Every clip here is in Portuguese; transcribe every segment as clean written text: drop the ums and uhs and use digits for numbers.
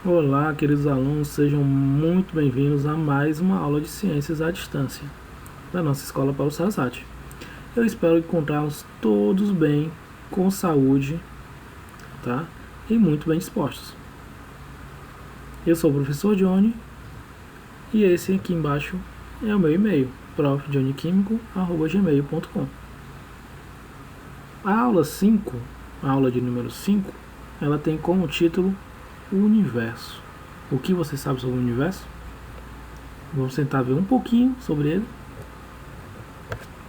Olá, queridos alunos, sejam muito bem-vindos a mais uma aula de Ciências à Distância da nossa Escola Paulo Sarasate. Eu espero encontrá-los todos bem, com saúde, tá? E muito bem dispostos. Eu sou o professor Johnny e esse aqui embaixo é o meu e-mail, profjohnnyquimico@gmail.com. A aula 5, a aula de número 5, ela tem como título o universo. O que você sabe sobre o universo? Vamos tentar ver um pouquinho sobre ele.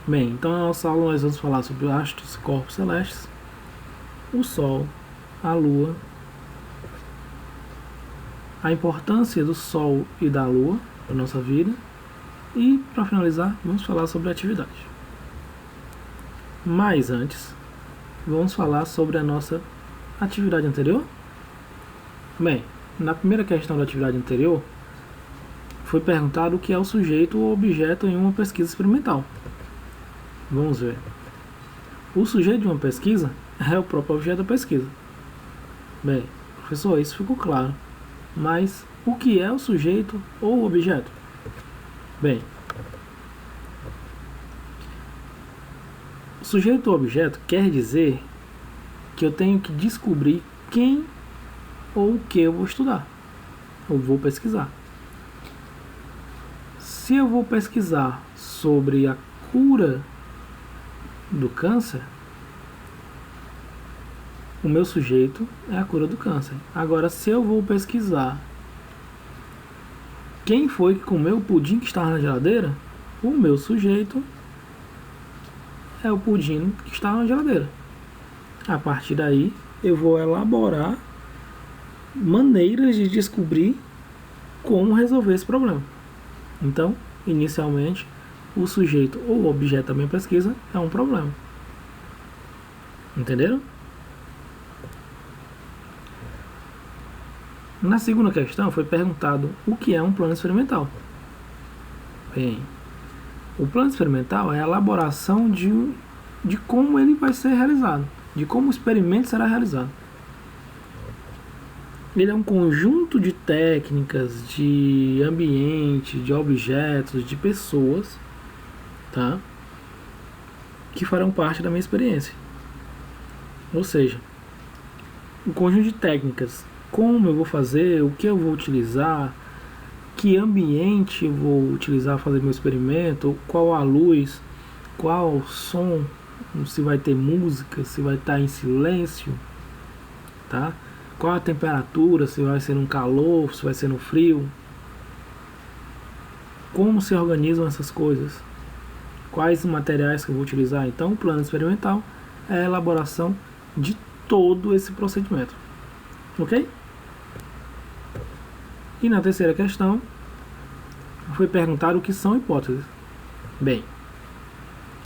Bem, então na nossa aula nós vamos falar sobre astros e corpos celestes, o Sol, a Lua, a importância do Sol e da Lua para a nossa vida e, para finalizar, vamos falar sobre a atividade. Mas antes, vamos falar sobre a nossa atividade anterior? Bem, na primeira questão da atividade anterior, foi perguntado o que é o sujeito ou objeto em uma pesquisa experimental. Vamos ver. O sujeito de uma pesquisa é o próprio objeto da pesquisa. Bem, professor, isso ficou claro. Mas o que é o sujeito ou objeto? Bem, o sujeito ou objeto quer dizer que eu tenho que descobrir quem ou o que eu vou estudar, ou vou pesquisar. Se eu vou pesquisar sobre a cura do câncer, o meu sujeito é a cura do câncer. Agora, se eu vou pesquisar quem foi que comeu o pudim que estava na geladeira, o meu sujeito é o pudim que estava na geladeira. A partir daí, eu vou elaborar maneiras de descobrir como resolver esse problema. Então, inicialmente, o sujeito ou objeto da minha pesquisa é um problema. Entenderam? Na segunda questão foi perguntado o que é um plano experimental. Bem, o plano experimental é a elaboração de como ele vai ser realizado, de como o experimento será realizado. Ele é um conjunto de técnicas, de ambiente, de objetos, de pessoas, tá? Que farão parte da minha experiência. Ou seja, um conjunto de técnicas, como eu vou fazer, o que eu vou utilizar, que ambiente eu vou utilizar para fazer meu experimento, qual a luz, qual o som, se vai ter música, se vai estar em silêncio, tá? Qual a temperatura, se vai ser no calor, se vai ser no frio. Como se organizam essas coisas. Quais materiais que eu vou utilizar. Então, o plano experimental é a elaboração de todo esse procedimento. Ok? E na terceira questão, foi perguntado o que são hipóteses. Bem,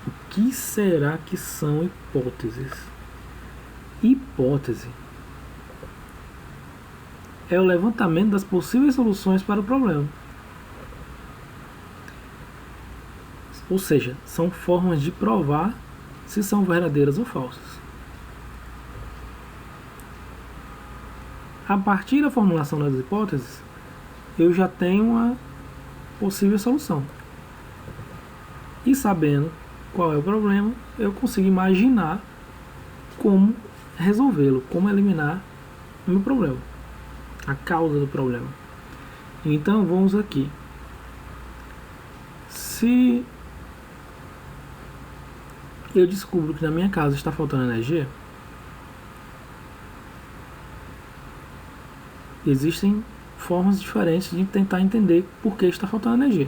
o que será que são hipóteses? Hipótese é o levantamento das possíveis soluções para o problema. Ou seja, são formas de provar se são verdadeiras ou falsas. A partir da formulação das hipóteses, eu já tenho uma possível solução. E sabendo qual é o problema, eu consigo imaginar como resolvê-lo, como eliminar o meu problema, a causa do problema. Então vamos aqui. Se eu descubro que na minha casa está faltando energia, existem formas diferentes de tentar entender por que está faltando energia.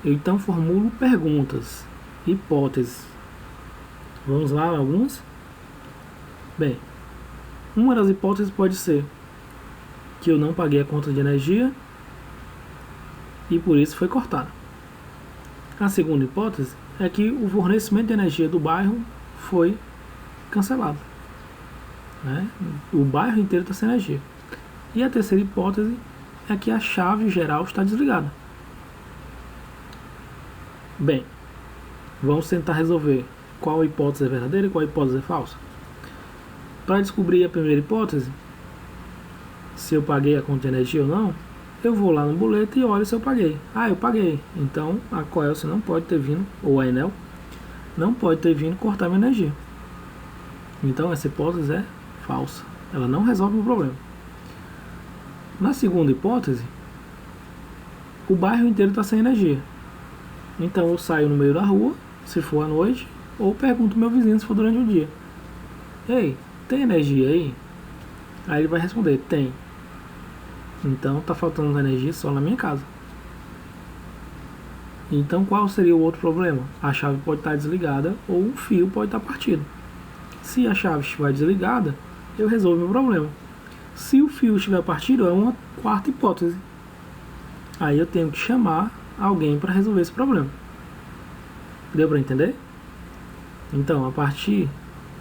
Eu então formulo perguntas, hipóteses. Vamos lá, algumas? Bem, uma das hipóteses pode ser que eu não paguei a conta de energia e por isso foi cortada. A segunda hipótese é que o fornecimento de energia do bairro foi cancelado, né? O bairro inteiro está sem energia. E a terceira hipótese é que a chave geral está desligada. Bem, vamos tentar resolver qual hipótese é verdadeira e qual hipótese é falsa. Para descobrir a primeira hipótese, se eu paguei a conta de energia ou não, eu vou lá no boleto e olho se eu paguei. Ah, eu paguei. Então a Coelce não pode ter vindo, ou a Enel, não pode ter vindo cortar minha energia. Então essa hipótese é falsa. Ela não resolve o problema. Na segunda hipótese, o bairro inteiro está sem energia. Então eu saio no meio da rua, se for à noite, ou pergunto ao meu vizinho se for durante o dia. Ei, tem energia aí? Aí ele vai responder, tem. Então tá faltando energia só na minha casa. Então qual seria o outro problema? A chave pode estar desligada ou o fio pode estar partido. Se a chave estiver desligada, eu resolvo meu problema. Se o fio estiver partido, é uma quarta hipótese. Aí eu tenho que chamar alguém para resolver esse problema. Deu para entender? Então, a partir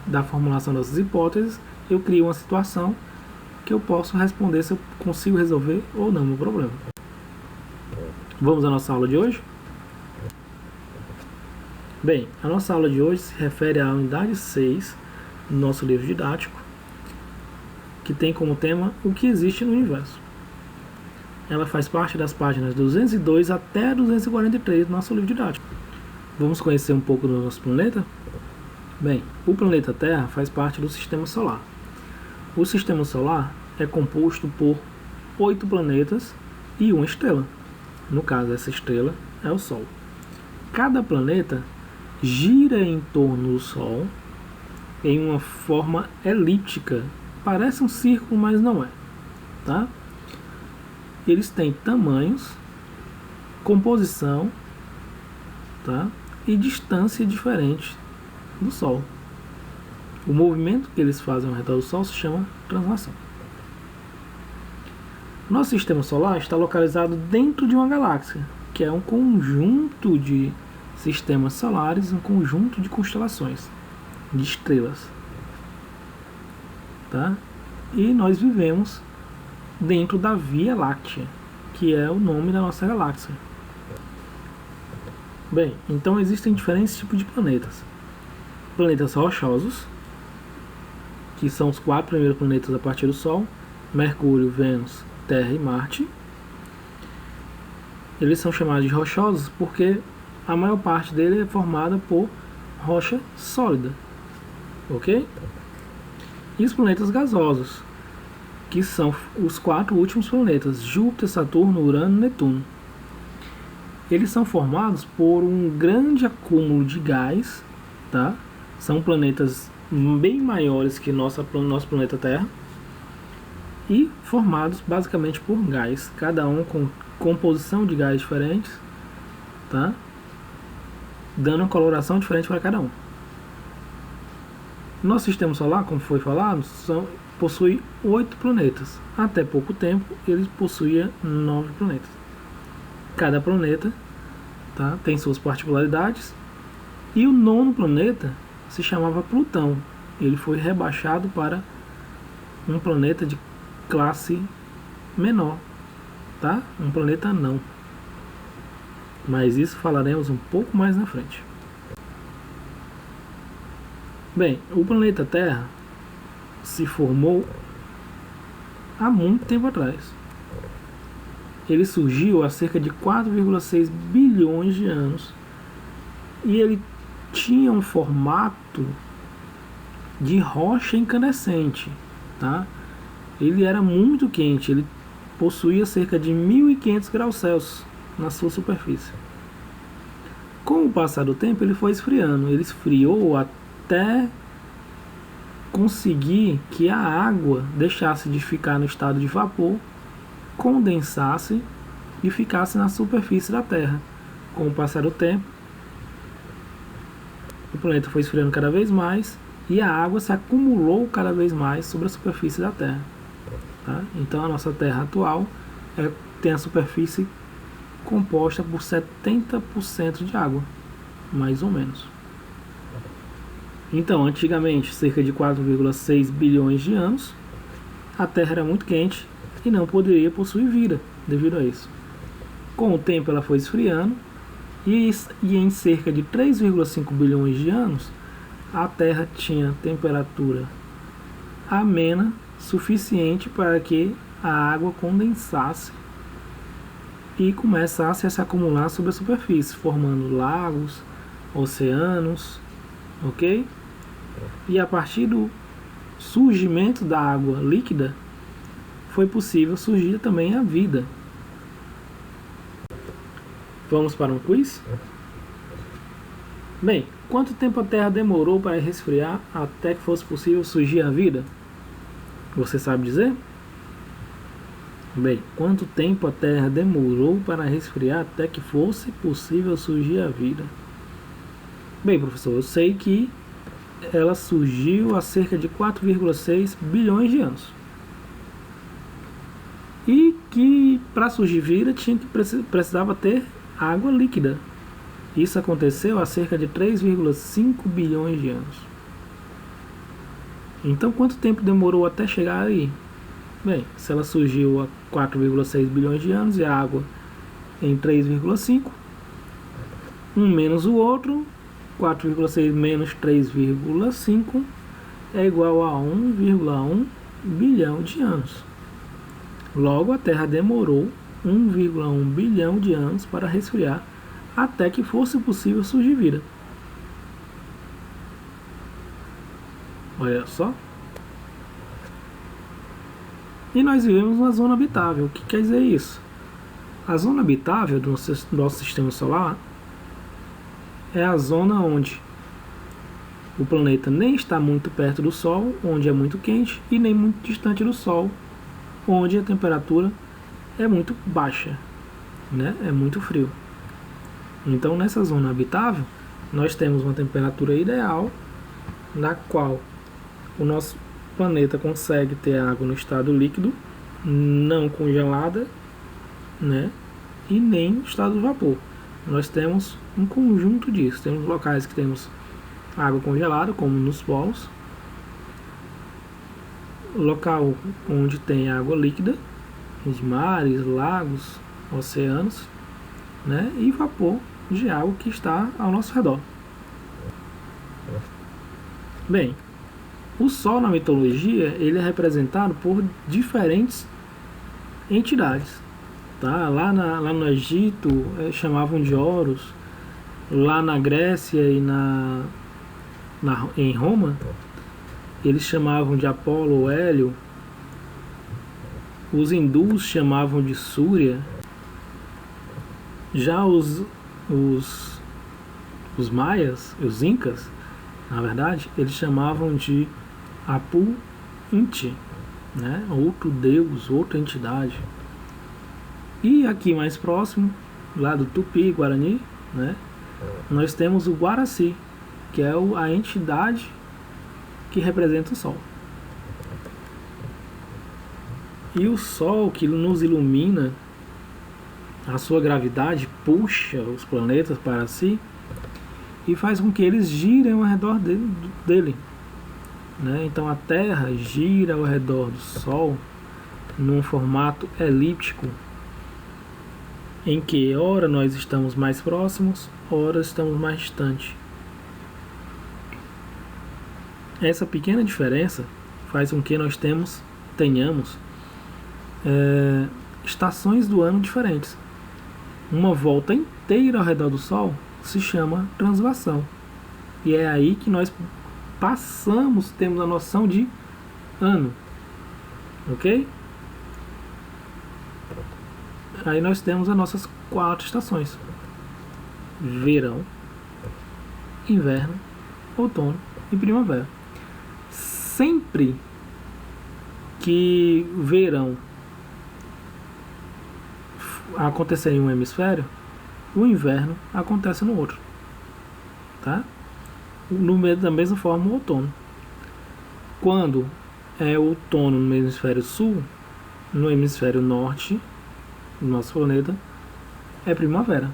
da formulação dessas hipóteses, eu crio uma situação que eu posso responder se eu consigo resolver ou não o meu problema. Vamos à nossa aula de hoje? Bem, a nossa aula de hoje se refere à unidade 6 do nosso livro didático, que tem como tema o que existe no universo. Ela faz parte das páginas 202 até 243 do nosso livro didático. Vamos conhecer um pouco do nosso planeta? Bem, o planeta Terra faz parte do Sistema Solar. O Sistema Solar é composto por 8 planetas e uma estrela. No caso, essa estrela é o Sol. Cada planeta gira em torno do Sol em uma forma elíptica. Parece um círculo, mas não é. Tá? Eles têm tamanhos, composição, tá? E distância diferente do Sol. O movimento que eles fazem ao redor do Sol se chama translação. Nosso sistema solar está localizado dentro de uma galáxia, que é um conjunto de sistemas solares, um conjunto de constelações, de estrelas. Tá? E nós vivemos dentro da Via Láctea, que é o nome da nossa galáxia. Bem, então existem diferentes tipos de planetas. Planetas rochosos, que são os 4 primeiros planetas a partir do Sol: Mercúrio, Vênus, Terra e Marte. Eles são chamados de rochosos porque a maior parte dele é formada por rocha sólida, ok? E os planetas gasosos, que são os 4 últimos planetas: Júpiter, Saturno, Urano e Netuno. Eles são formados por um grande acúmulo de gás, tá? São planetas bem maiores que nosso planeta Terra e formados basicamente por gás, cada um com composição de gás diferentes, tá? Dando uma coloração diferente para cada um. Nosso sistema solar, como foi falado, possui 8 planetas. Até pouco tempo ele possuía 9 planetas. Cada planeta, tá, tem suas particularidades. E o 9º planeta se chamava Plutão. Ele foi rebaixado para um planeta de classe menor, tá? Um planeta anão. Mas isso falaremos um pouco mais na frente. Bem, o planeta Terra se formou há muito tempo atrás. Ele surgiu há cerca de 4,6 bilhões de anos e ele tinha um formato de rocha incandescente, tá? Ele era muito quente, ele possuía cerca de 1.500 graus Celsius na sua superfície. Com o passar do tempo ele foi esfriando, ele esfriou até conseguir que a água deixasse de ficar no estado de vapor, condensasse e ficasse na superfície da Terra. Com o passar do tempo, o planeta foi esfriando cada vez mais e a água se acumulou cada vez mais sobre a superfície da Terra. Tá? Então a nossa Terra atual tem a superfície composta por 70% de água, mais ou menos. Então, antigamente, cerca de 4,6 bilhões de anos, a Terra era muito quente e não poderia possuir vida devido a isso. Com o tempo ela foi esfriando e em cerca de 3,5 bilhões de anos a Terra tinha temperatura amena suficiente para que a água condensasse e começasse a se acumular sobre a superfície, formando lagos, oceanos, ok? E a partir do surgimento da água líquida, foi possível surgir também a vida. Vamos para um quiz? Bem, quanto tempo a Terra demorou para resfriar até que fosse possível surgir a vida? Você sabe dizer? Bem, quanto tempo a Terra demorou para resfriar até que fosse possível surgir a vida? Bem, professor, eu sei que ela surgiu há cerca de 4,6 bilhões de anos. E que para surgir vida precisava ter água líquida. Isso aconteceu há cerca de 3,5 bilhões de anos. Então, quanto tempo demorou até chegar aí? Bem, se ela surgiu há 4,6 bilhões de anos e a água em 3,5, um menos o outro, 4,6 menos 3,5 é igual a 1,1 bilhão de anos. Logo, a Terra demorou 1,1 bilhão de anos para resfriar até que fosse possível surgir vida. Olha só. E nós vivemos uma zona habitável. O que quer dizer isso? A zona habitável do nosso sistema solar é a zona onde o planeta nem está muito perto do Sol, onde é muito quente, e nem muito distante do Sol, onde a temperatura é muito baixa, né? É muito frio. Então, nessa zona habitável, nós temos uma temperatura ideal na qual o nosso planeta consegue ter água no estado líquido, não congelada, né? E nem no estado de vapor. Nós temos um conjunto disso. Temos locais que temos água congelada, como nos polos, local onde tem água líquida, os mares, lagos, oceanos, né? E vapor de água que está ao nosso redor. Bem, o Sol na mitologia ele é representado por diferentes entidades, tá? Lá no Egito chamavam de Horus, lá na Grécia e em Roma eles chamavam de Apolo ou Hélio, os hindus chamavam de Súria, já os maias, os incas, na verdade, eles chamavam de Apu-Inti, né? Outro deus, outra entidade. E aqui mais próximo, lá do Tupi-Guarani, né? Nós temos o Guaraci, que é a entidade que representa o Sol. E o Sol que nos ilumina, a sua gravidade puxa os planetas para si e faz com que eles girem ao redor dele, né? Então a Terra gira ao redor do Sol num formato elíptico, em que ora nós estamos mais próximos, ora estamos mais distantes. Essa pequena diferença faz com que nós tenhamos estações do ano diferentes. Uma volta inteira ao redor do Sol se chama translação. E é aí que nós temos a noção de ano. Ok? Aí nós temos as nossas 4 estações: verão, inverno, outono e primavera. Sempre que verão acontecer em um hemisfério, o inverno acontece no outro, tá? Da mesma forma o outono. Quando é outono no hemisfério sul, no hemisfério norte do nosso planeta é primavera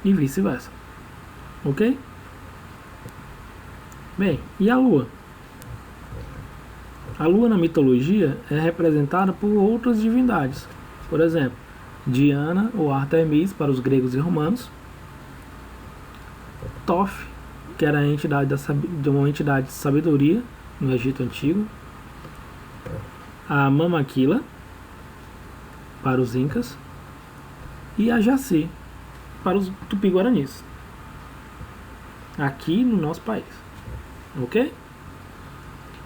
e vice-versa, ok? Bem, e a Lua? A Lua na mitologia é representada por outras divindades. Por exemplo, Diana ou Artemis para os gregos e romanos, Thoth, que era a entidade uma entidade de sabedoria no Egito Antigo, a Mamaquila, para os Incas, e a Jaci, para os Tupi-Guaranis, aqui no nosso país, ok?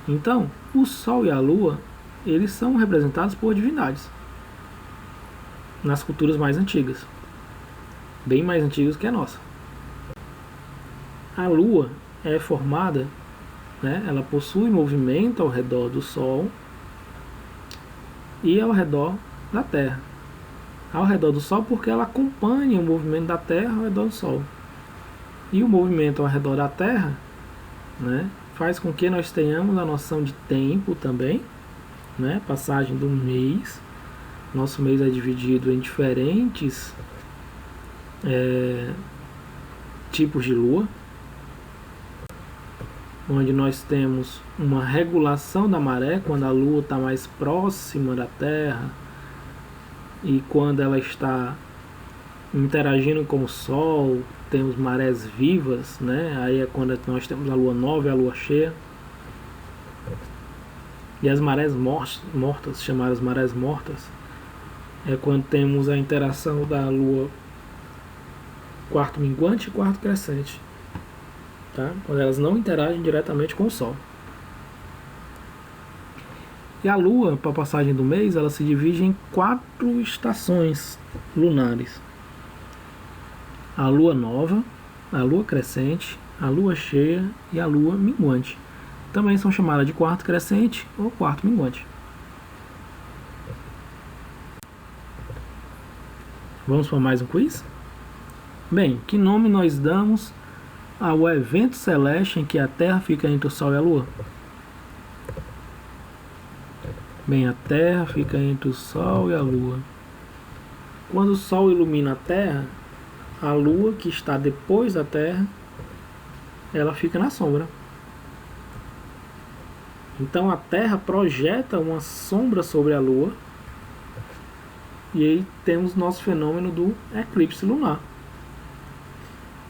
Então, o Sol e a Lua, eles são representados por divindades nas culturas mais antigas, bem mais antigas que a nossa. A Lua é formada, né, ela possui movimento ao redor do Sol e ao redor da Terra. Ao redor do Sol porque ela acompanha o movimento da Terra ao redor do Sol. E o movimento ao redor da Terra, né, faz com que nós tenhamos a noção de tempo também, né, passagem do mês. Nosso mês é dividido em diferentes tipos de lua, onde nós temos uma regulação da maré quando a lua está mais próxima da Terra e quando ela está interagindo com o Sol, temos marés vivas, né? Aí é quando nós temos a lua nova e a lua cheia. E as marés mortas, chamadas marés mortas, é quando temos a interação da lua quarto minguante e quarto crescente, tá? Quando elas não interagem diretamente com o Sol. E a Lua, para a passagem do mês, ela se divide em 4 estações lunares: a Lua nova, a Lua crescente, a Lua cheia e a Lua minguante. Também são chamadas de quarto crescente ou quarto minguante. Vamos para mais um quiz? Bem, que nome nós damos ao evento celeste em que a Terra fica entre o Sol e a Lua? Bem, a Terra fica entre o Sol e a Lua. Quando o Sol ilumina a Terra, a Lua, que está depois da Terra, ela fica na sombra. Então a Terra projeta uma sombra sobre a Lua. E aí temos nosso fenômeno do eclipse lunar.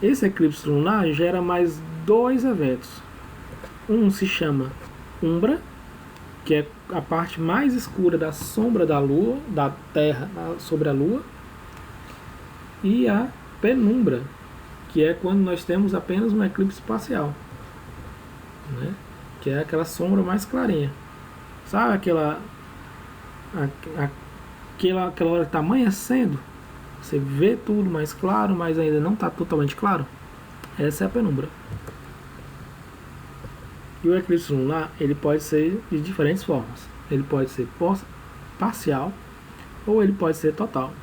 Esse eclipse lunar gera mais 2 eventos. Um se chama umbra, que é a parte mais escura da sombra da Lua, da Terra sobre a Lua, e a penumbra, que é quando nós temos apenas um eclipse parcial, né? Que é aquela sombra mais clarinha. Sabe aquela hora que está amanhecendo? Você vê tudo mais claro, mas ainda não está totalmente claro. Essa é a penumbra. E o eclipse lunar, ele pode ser de diferentes formas. Ele pode ser parcial ou ele pode ser total.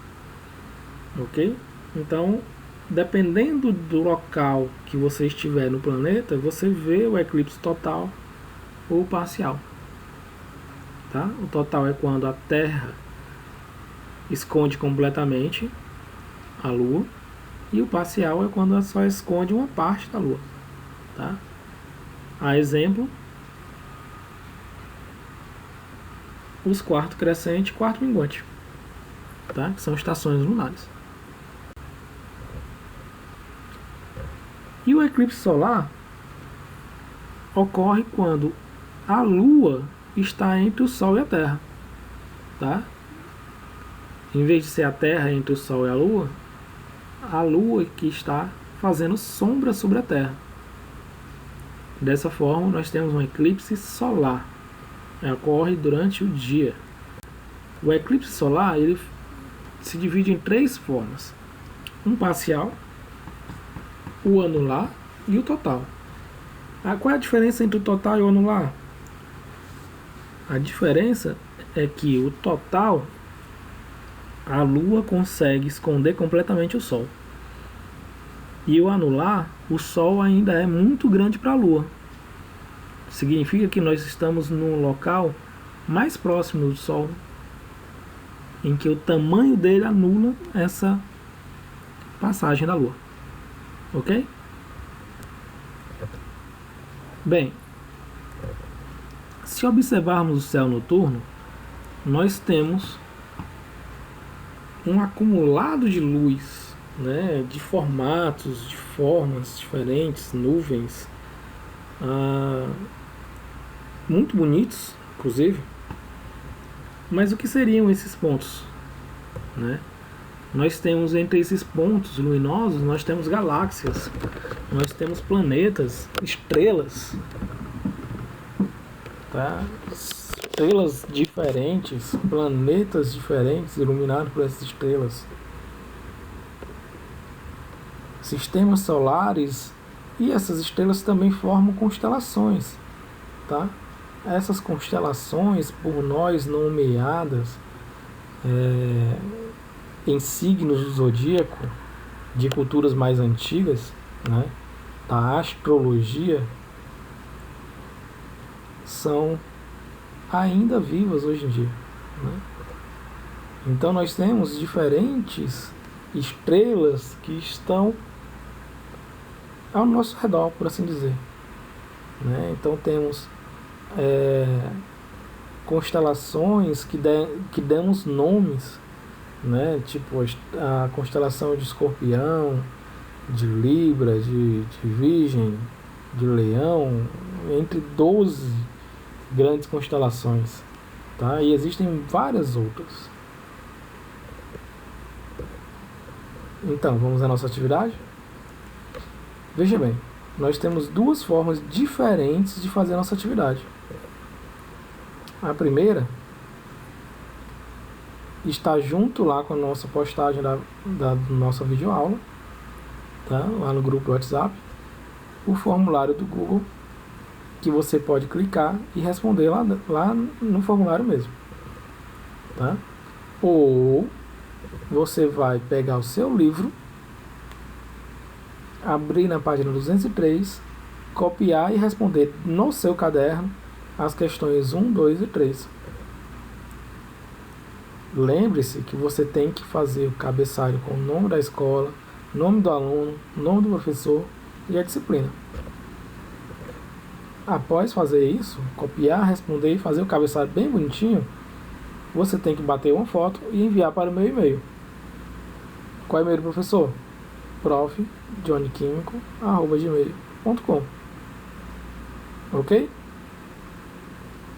Ok? Então, dependendo do local que você estiver no planeta, você vê o eclipse total ou parcial. Tá? O total é quando a Terra esconde completamente a Lua, e o parcial é quando ela só esconde uma parte da Lua. Tá? A exemplo, os quarto crescente e quarto minguante, tá? Que são estações lunares. E o eclipse solar ocorre quando a Lua está entre o Sol e a Terra, tá? Em vez de ser a Terra entre o Sol e a Lua que está fazendo sombra sobre a Terra. Dessa forma, nós temos um eclipse solar. Ocorre durante o dia. O eclipse solar, ele se divide em 3 formas: um parcial, o anular e o total. Qual é a diferença entre o total e o anular? A diferença é que o total, a Lua consegue esconder completamente o Sol. E o anular, o Sol ainda é muito grande para a Lua. Significa que nós estamos num local mais próximo do Sol, em que o tamanho dele anula essa passagem da Lua. Ok? Bem, se observarmos o céu noturno, nós temos um acumulado de luz, né, de formatos, de formas diferentes, nuvens, muito bonitos, inclusive, Mas o que seriam esses pontos, né? Nós temos entre esses pontos luminosos, nós temos galáxias, nós temos planetas, estrelas, tá? Estrelas diferentes, planetas diferentes iluminados por essas estrelas, sistemas solares, e essas estrelas também formam constelações, tá? Essas constelações, por nós nomeadas em signos do zodíaco de culturas mais antigas, né, da astrologia, são ainda vivas hoje em dia, né? Então nós temos diferentes estrelas que estão ao nosso redor, por assim dizer, né? Então temos constelações que damos nomes, né? Tipo a constelação de Escorpião, de Libra, de Virgem, de Leão, entre 12 grandes constelações, tá? E existem várias outras. Então, vamos à nossa atividade? Veja bem, nós temos duas formas diferentes de fazer a nossa atividade. A primeira está junto lá com a nossa postagem da nossa videoaula, tá? Lá no grupo do WhatsApp, o formulário do Google, que você pode clicar e responder lá no formulário mesmo, tá? Ou você vai pegar o seu livro, abrir na página 203, copiar e responder no seu caderno as questões 1, 2 e 3. Lembre-se que você tem que fazer o cabeçalho com o nome da escola, nome do aluno, nome do professor e a disciplina. Após fazer isso, copiar, responder e fazer o cabeçalho bem bonitinho, você tem que bater uma foto e enviar para o meu e-mail. Qual é o e-mail do professor? profjohnnyquimico@gmail.com. Ok?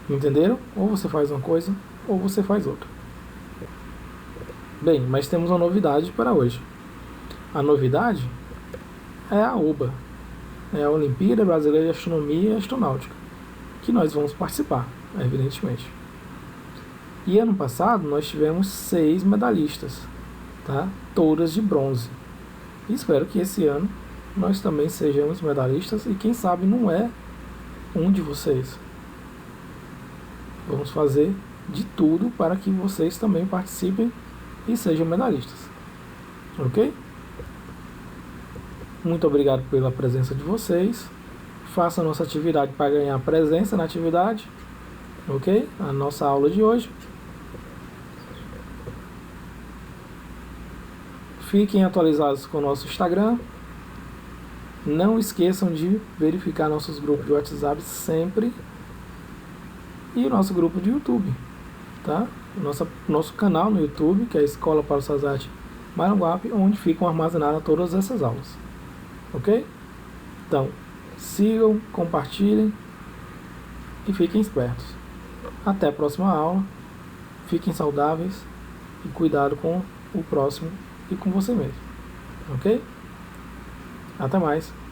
Entenderam? Ou você faz uma coisa, ou você faz outra. Bem, mas temos uma novidade para hoje. A novidade é a OBA, é a Olimpíada Brasileira de Astronomia e Astronáutica, que nós vamos participar, evidentemente. E ano passado nós tivemos 6 medalhistas, tá? Todas de bronze. E espero que esse ano nós também sejamos medalhistas e quem sabe não é um de vocês. Vamos fazer de tudo para que vocês também participem e sejam medalhistas. Ok? Muito obrigado pela presença de vocês. Faça a nossa atividade para ganhar presença na atividade. Ok? A nossa aula de hoje. Fiquem atualizados com o nosso Instagram. Não esqueçam de verificar nossos grupos de WhatsApp sempre. E o nosso grupo de YouTube, tá? Nosso canal no YouTube, que é a Escola Paulo Sazatti Maranguape, onde ficam armazenadas todas essas aulas. Ok? Então, sigam, compartilhem e fiquem espertos. Até a próxima aula. Fiquem saudáveis e cuidado com o próximo e com você mesmo. Ok? Até mais.